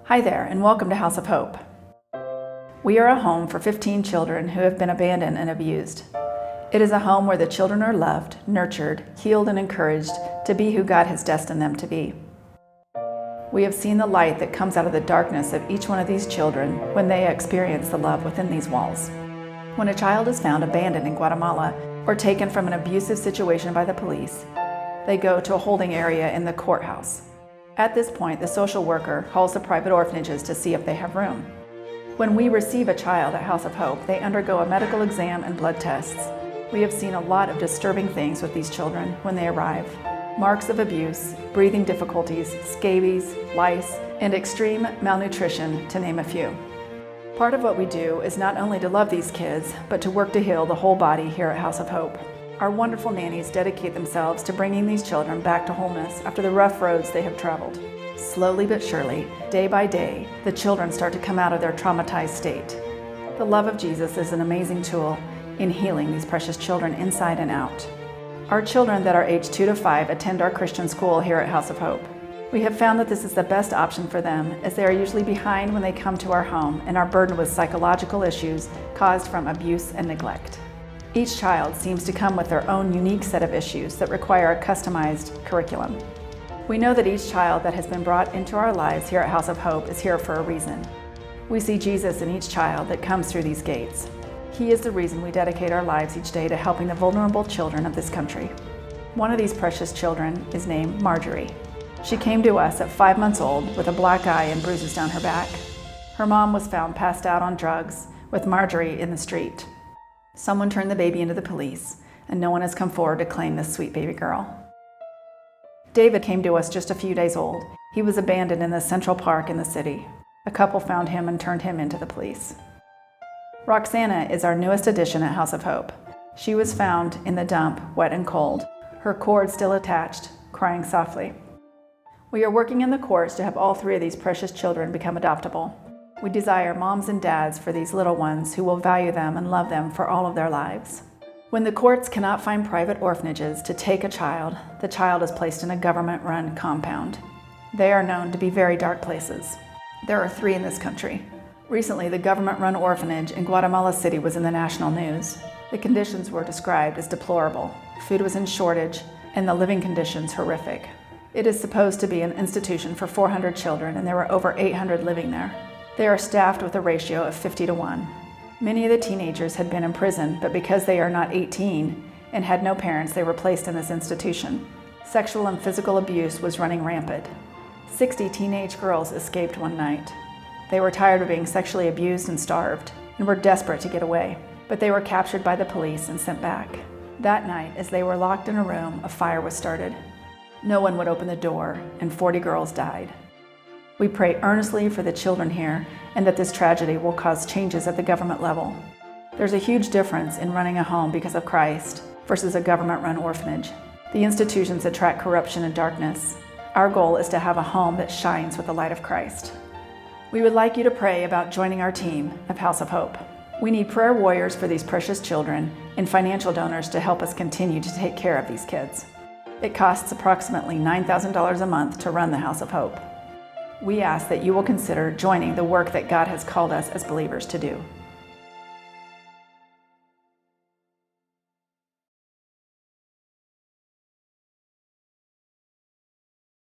Hi there, and welcome to House of Hope. We are a home for 15 children who have been abandoned and abused. It is a home where the children are loved, nurtured, healed, and encouraged to be who God has destined them to be. We have seen the light that comes out of the darkness of each one of these children when they experience the love within these walls. When a child is found abandoned in Guatemala or taken from an abusive situation by the police, they go to a holding area in the courthouse. At this point, the social worker calls the private orphanages to see if they have room. When we receive a child at House of Hope, they undergo a medical exam and blood tests. We have seen a lot of disturbing things with these children when they arrive. Marks of abuse, breathing difficulties, scabies, lice, and extreme malnutrition, to name a few. Part of what we do is not only to love these kids, but to work to heal the whole body here at House of Hope. Our wonderful nannies dedicate themselves to bringing these children back to wholeness after the rough roads they have traveled. Slowly but surely, day by day, the children start to come out of their traumatized state. The love of Jesus is an amazing tool in healing these precious children inside and out. Our children that are aged 2 to 5 attend our Christian school here at House of Hope. We have found that this is the best option for them, as they are usually behind when they come to our home and are burdened with psychological issues caused from abuse and neglect. Each child seems to come with their own unique set of issues that require a customized curriculum. We know that each child that has been brought into our lives here at House of Hope is here for a reason. We see Jesus in each child that comes through these gates. He is the reason we dedicate our lives each day to helping the vulnerable children of this country. One of these precious children is named Marjorie. She came to us at 5 months old with a black eye and bruises down her back. Her mom was found passed out on drugs with Marjorie in the street. Someone turned the baby into the police, and no one has come forward to claim this sweet baby girl. David came to us just a few days old. He was abandoned in the Central Park in the city. A couple found him and turned him into the police. Roxana is our newest addition at House of Hope. She was found in the dump, wet and cold, her cord still attached, crying softly. We are working in the courts to have all 3 of these precious children become adoptable. We desire moms and dads for these little ones who will value them and love them for all of their lives. When the courts cannot find private orphanages to take a child, the child is placed in a government-run compound. They are known to be very dark places. There are 3 in this country. Recently, the government-run orphanage in Guatemala City was in the national news. The conditions were described as deplorable. Food was in shortage, and the living conditions horrific. It is supposed to be an institution for 400 children, and there were over 800 living there. They are staffed with a ratio of 50 to 1. Many of the teenagers had been in prison, but because they are not 18 and had no parents, they were placed in this institution. Sexual and physical abuse was running rampant. 60 teenage girls escaped one night. They were tired of being sexually abused and starved, and were desperate to get away, but they were captured by the police and sent back. That night, as they were locked in a room, a fire was started. No one would open the door, and 40 girls died. We pray earnestly for the children here and that this tragedy will cause changes at the government level. There's a huge difference in running a home because of Christ versus a government-run orphanage. The institutions attract corruption and darkness. Our goal is to have a home that shines with the light of Christ. We would like you to pray about joining our team of House of Hope. We need prayer warriors for these precious children and financial donors to help us continue to take care of these kids. It costs approximately $9,000 a month to run the House of Hope. We ask that you will consider joining the work that God has called us as believers to do.